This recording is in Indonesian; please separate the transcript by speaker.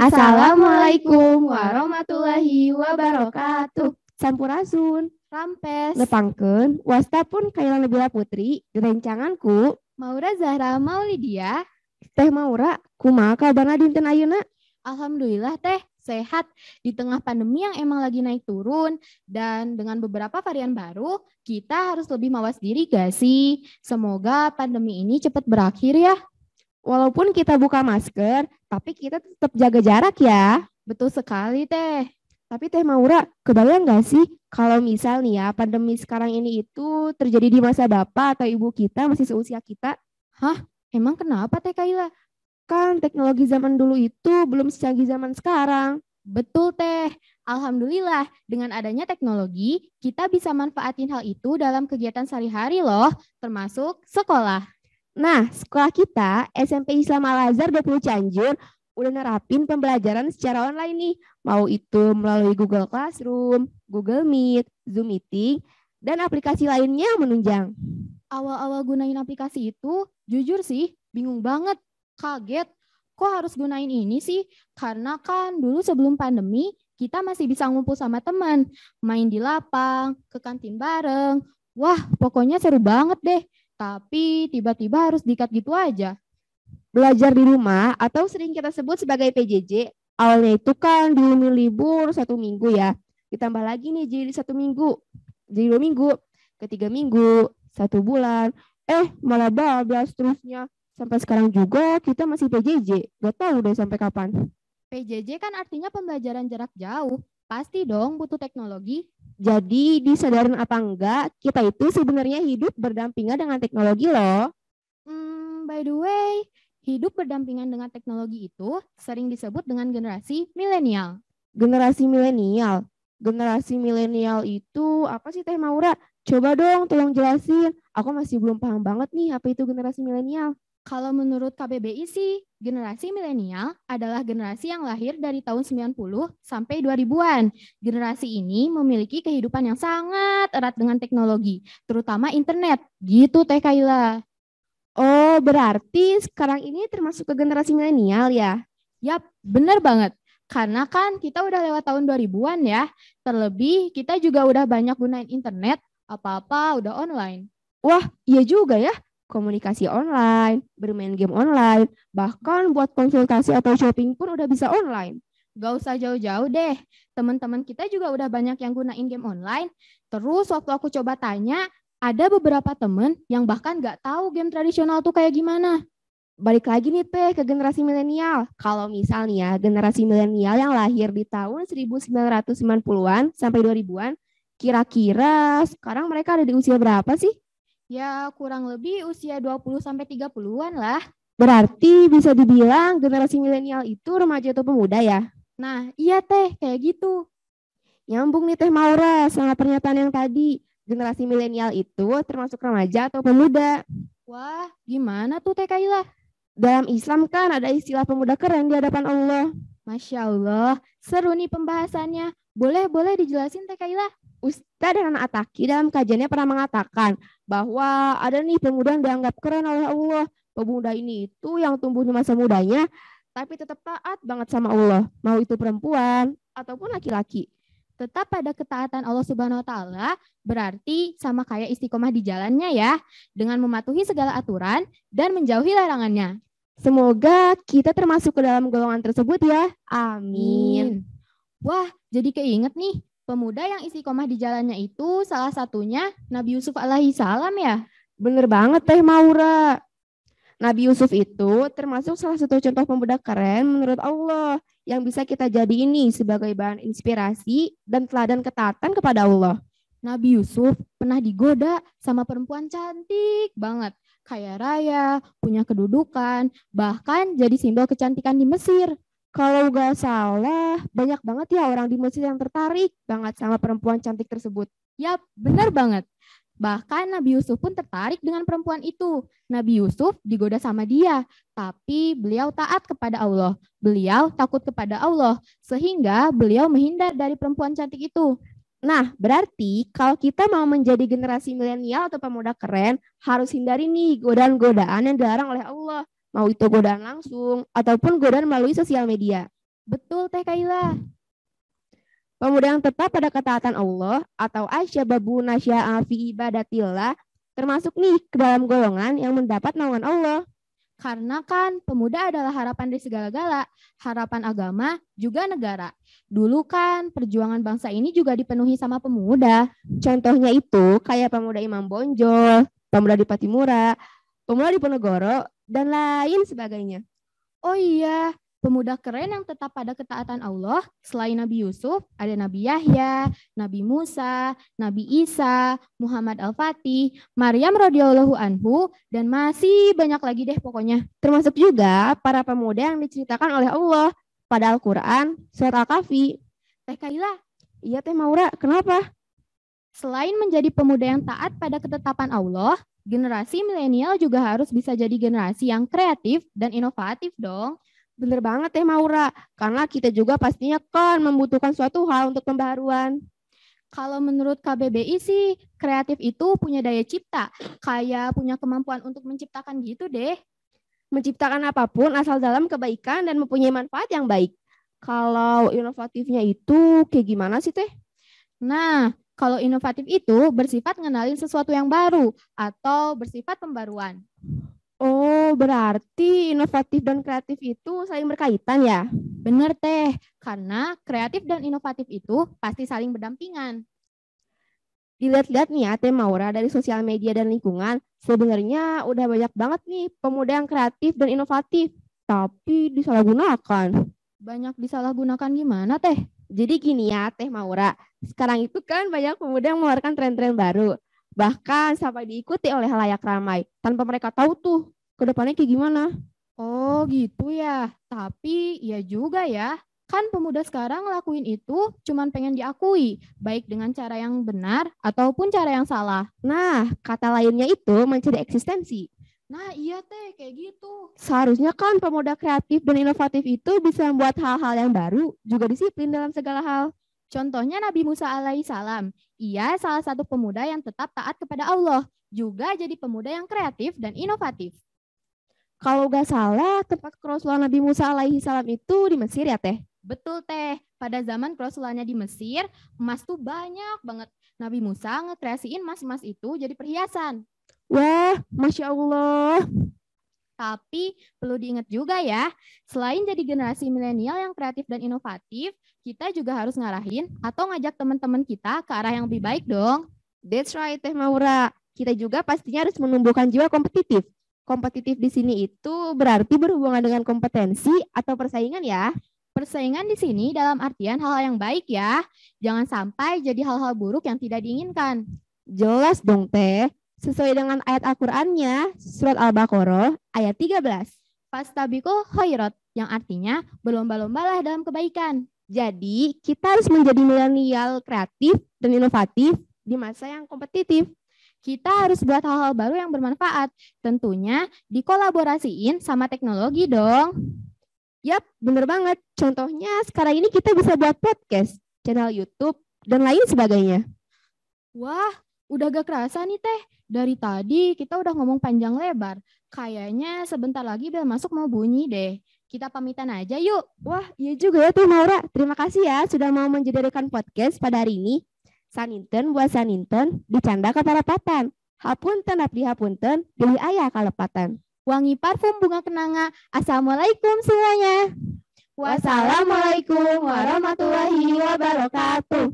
Speaker 1: Assalamualaikum warahmatullahi wabarakatuh.
Speaker 2: Sampurasun,
Speaker 1: Rampes.
Speaker 2: nepangkeun wasta pun Kaila Nabila Putri, rencanganku
Speaker 1: Maura Zahra Maulidia.
Speaker 2: Teh Maura, kumaha kabarna dinten ayeuna?
Speaker 1: Alhamdulillah teh sehat di tengah pandemi yang emang lagi naik turun dan dengan beberapa varian baru, kita harus lebih mawas diri gak sih? Semoga pandemi ini cepat berakhir ya.
Speaker 2: Walaupun kita buka masker, tapi kita tetap jaga jarak ya.
Speaker 1: Betul sekali teh.
Speaker 2: Tapi Teh Maura, kebayang gak sih kalau misal nih ya pandemi sekarang ini itu terjadi di masa bapak atau ibu kita masih seusia kita?
Speaker 1: Emang kenapa teh Kaila?
Speaker 2: Kan teknologi zaman dulu itu belum secanggih zaman sekarang.
Speaker 1: Betul teh. Alhamdulillah dengan adanya teknologi, kita bisa manfaatin hal itu dalam kegiatan sehari-hari loh, termasuk sekolah.
Speaker 2: Nah, sekolah kita SMP Islam Al-Azhar 20 Cianjur udah nerapin pembelajaran secara online nih. Mau itu melalui Google Classroom, Google Meet, Zoom Meeting, dan aplikasi lainnya yang menunjang.
Speaker 1: Awal-awal gunain aplikasi itu, jujur sih, bingung banget, kaget. Kok harus gunain ini sih? Karena kan dulu sebelum pandemi, kita masih bisa ngumpul sama teman, main di lapang, ke kantin bareng. Wah, pokoknya seru banget deh. Tapi tiba-tiba harus di-cut gitu aja.
Speaker 2: Belajar di rumah atau sering kita sebut sebagai PJJ, awalnya itu kan di libur 1 minggu ya. Ditambah lagi nih jadi 1 minggu, jadi 2 minggu, ketiga minggu, 1 bulan. Malah bablas terusnya. Sampai sekarang juga kita masih PJJ. Gak tahu deh sampai kapan.
Speaker 1: PJJ kan artinya pembelajaran jarak jauh. Pasti dong butuh teknologi.
Speaker 2: Jadi disadarin apa enggak, kita itu sebenarnya hidup berdampingan dengan teknologi loh.
Speaker 1: By the way, hidup berdampingan dengan teknologi itu sering disebut dengan generasi milenial.
Speaker 2: Generasi milenial. Generasi milenial itu apa sih Teh Maura? Coba dong tolong jelasin. Aku masih belum paham banget nih apa itu generasi milenial.
Speaker 1: Kalau menurut KBBI sih, generasi milenial adalah generasi yang lahir dari tahun 90 sampai 2000-an. Generasi ini memiliki kehidupan yang sangat erat dengan teknologi, terutama internet. Gitu Teh Kaila.
Speaker 2: Oh, berarti sekarang ini termasuk ke generasi milenial ya?
Speaker 1: Yap, bener banget. Karena kan kita udah lewat tahun 2000-an ya. Terlebih kita juga udah banyak gunain internet, apa-apa udah online.
Speaker 2: Wah, iya juga ya. Komunikasi online, bermain game online, bahkan buat konsultasi atau shopping pun udah bisa online.
Speaker 1: Gak usah jauh-jauh deh, teman-teman kita juga udah banyak yang gunain game online. Terus waktu aku coba tanya, ada beberapa temen yang bahkan gak tahu game tradisional tuh kayak gimana.
Speaker 2: Balik lagi nih Teh ke generasi milenial. Kalau misalnya generasi milenial yang lahir di tahun 1990-an sampai 2000-an, kira-kira sekarang mereka ada di usia berapa sih?
Speaker 1: Ya kurang lebih usia 20-30-an lah.
Speaker 2: Berarti bisa dibilang generasi milenial itu remaja atau pemuda ya?
Speaker 1: Nah iya Teh, kayak gitu.
Speaker 2: Nyambung nih Teh Maura sama pernyataan yang tadi. Generasi milenial itu termasuk remaja atau pemuda.
Speaker 1: Wah, gimana tuh Teh Kaila?
Speaker 2: Dalam Islam kan ada istilah pemuda keren di hadapan Allah.
Speaker 1: Masya Allah, seru nih pembahasannya. Boleh dijelasin Teh Kaila?
Speaker 2: Ustadz Hanan Ataki dalam kajiannya pernah mengatakan bahwa ada nih pemuda yang dianggap keren oleh Allah. Pemuda ini itu yang tumbuh di masa mudanya tapi tetap taat banget sama Allah. Mau itu perempuan ataupun laki-laki.
Speaker 1: Tetap pada ketaatan Allah Subhanahu wa taala berarti sama kayak istiqomah di jalannya ya, dengan mematuhi segala aturan dan menjauhi larangannya.
Speaker 2: Semoga kita termasuk ke dalam golongan tersebut ya. Amin.
Speaker 1: Wah, jadi keinget nih, pemuda yang istiqomah di jalannya itu salah satunya Nabi Yusuf alaihi salam ya.
Speaker 2: Bener banget Teh Maura. Nabi Yusuf itu termasuk salah satu contoh pemuda keren menurut Allah yang bisa kita jadi ini sebagai bahan inspirasi dan teladan ketaatan kepada Allah.
Speaker 1: Nabi Yusuf pernah digoda sama perempuan cantik banget, kaya raya, punya kedudukan, bahkan jadi simbol kecantikan di Mesir.
Speaker 2: Kalau gak salah, banyak banget ya orang di Mesir yang tertarik banget sama perempuan cantik tersebut.
Speaker 1: Yap, benar banget. Bahkan Nabi Yusuf pun tertarik dengan perempuan itu. Nabi Yusuf digoda sama dia, tapi beliau taat kepada Allah. Beliau takut kepada Allah, sehingga beliau menghindar dari perempuan cantik itu.
Speaker 2: Nah, berarti kalau kita mau menjadi generasi milenial atau pemuda keren, harus hindari nih godaan-godaan yang dilarang oleh Allah. Mau itu godaan langsung ataupun godaan melalui sosial media.
Speaker 1: Betul Teh Kaila.
Speaker 2: Pemuda yang tetap pada ketaatan Allah atau asyababu nasya'a fi ibadatillah termasuk nih ke dalam golongan yang mendapat naungan Allah.
Speaker 1: Karena kan pemuda adalah harapan dari segala-gala, harapan agama juga negara. Dulu kan perjuangan bangsa ini juga dipenuhi sama pemuda.
Speaker 2: Contohnya itu kayak pemuda Imam Bonjol, pemuda di Patimura, pemuda di Ponorogo, dan lain sebagainya.
Speaker 1: Oh iya, pemuda keren yang tetap pada ketaatan Allah, selain Nabi Yusuf, ada Nabi Yahya, Nabi Musa, Nabi Isa, Muhammad Al-Fatih, Maryam radhiyallahu anhu, dan masih banyak lagi deh pokoknya.
Speaker 2: Termasuk juga para pemuda yang diceritakan oleh Allah pada Al-Quran, surat Al-Kahfi.
Speaker 1: Teh Kaila,
Speaker 2: Iya Teh Maura, kenapa?
Speaker 1: selain menjadi pemuda yang taat pada ketetapan Allah, generasi milenial juga harus bisa jadi generasi yang kreatif dan inovatif dong.
Speaker 2: Bener banget Teh Maura, karena kita juga pastinya kan membutuhkan suatu hal untuk pembaharuan.
Speaker 1: Kalau menurut KBBI sih, kreatif itu punya daya cipta, kayak punya kemampuan untuk menciptakan gitu deh.
Speaker 2: Menciptakan apapun asal dalam kebaikan dan mempunyai manfaat yang baik. Kalau inovatifnya itu kayak gimana sih Teh?
Speaker 1: Nah, kalau inovatif itu bersifat ngenalin sesuatu yang baru atau bersifat pembaruan.
Speaker 2: Oh, berarti inovatif dan kreatif itu saling berkaitan ya?
Speaker 1: Bener Teh, karena kreatif dan inovatif itu pasti saling berdampingan.
Speaker 2: Dilihat-lihat nih ya Teh Maura dari sosial media dan lingkungan, sebenarnya udah banyak banget nih pemuda yang kreatif dan inovatif, tapi disalahgunakan.
Speaker 1: Banyak disalahgunakan gimana Teh?
Speaker 2: Jadi gini ya Teh Maura, sekarang itu kan banyak pemuda yang mengeluarkan tren-tren baru, bahkan sampai diikuti oleh halayak ramai, tanpa mereka tahu tuh ke depannya kayak gimana.
Speaker 1: Oh gitu ya, tapi ya juga ya. Kan pemuda sekarang ngelakuin itu cuman pengen diakui, baik dengan cara yang benar ataupun cara yang salah.
Speaker 2: Nah, kata lainnya itu mencari eksistensi.
Speaker 1: Nah iya Teh, kayak gitu.
Speaker 2: Seharusnya kan pemuda kreatif dan inovatif itu bisa membuat hal-hal yang baru, juga disiplin dalam segala hal.
Speaker 1: Contohnya Nabi Musa alaihissalam. Ia salah satu pemuda yang tetap taat kepada Allah, juga jadi pemuda yang kreatif dan inovatif.
Speaker 2: Kalau gak salah, tempat kerasulan Nabi Musa alaihi salam itu di Mesir ya Teh?
Speaker 1: Betul Teh, pada zaman kerasulannya di Mesir, emas tuh banyak banget. Nabi Musa ngekreasiin emas-emas itu jadi perhiasan.
Speaker 2: Wah, Masya Allah.
Speaker 1: Tapi perlu diingat juga ya, selain jadi generasi milenial yang kreatif dan inovatif, kita juga harus ngarahin atau ngajak teman-teman kita ke arah yang lebih baik dong.
Speaker 2: That's right Teh Maura. Kita juga pastinya harus menumbuhkan jiwa kompetitif. Kompetitif di sini itu berarti berhubungan dengan kompetensi atau persaingan ya.
Speaker 1: Persaingan di sini dalam artian hal-hal yang baik ya. Jangan sampai jadi hal-hal buruk yang tidak diinginkan.
Speaker 2: Jelas dong Teh. Sesuai dengan ayat Al-Qur'annya, surat Al-Baqarah ayat 13.
Speaker 1: Fastabiqul khairat, yang artinya berlomba-lombalah dalam kebaikan.
Speaker 2: Jadi, kita harus menjadi milenial kreatif dan inovatif di masa yang kompetitif.
Speaker 1: Kita harus buat hal-hal baru yang bermanfaat. Tentunya dikolaborasiin sama teknologi dong.
Speaker 2: Yap, bener banget. Contohnya sekarang ini kita bisa buat podcast, channel YouTube, dan lain sebagainya.
Speaker 1: Wah, udah gak kerasa nih Teh. Dari tadi kita udah ngomong panjang lebar. Kayaknya sebentar lagi bel masuk mau bunyi deh. Kita pamitan aja yuk.
Speaker 2: Wah, iya juga ya Teh Maura. Terima kasih ya sudah mau menjadi rekan podcast pada hari ini. Saninten buat saninten, dicanda keparapatan. Hapunten abdi hapunten, deui aya kalepatan.
Speaker 1: Wangi parfum bunga kenanga. Assalamualaikum semuanya.
Speaker 2: Wassalamualaikum warahmatullahi wabarakatuh.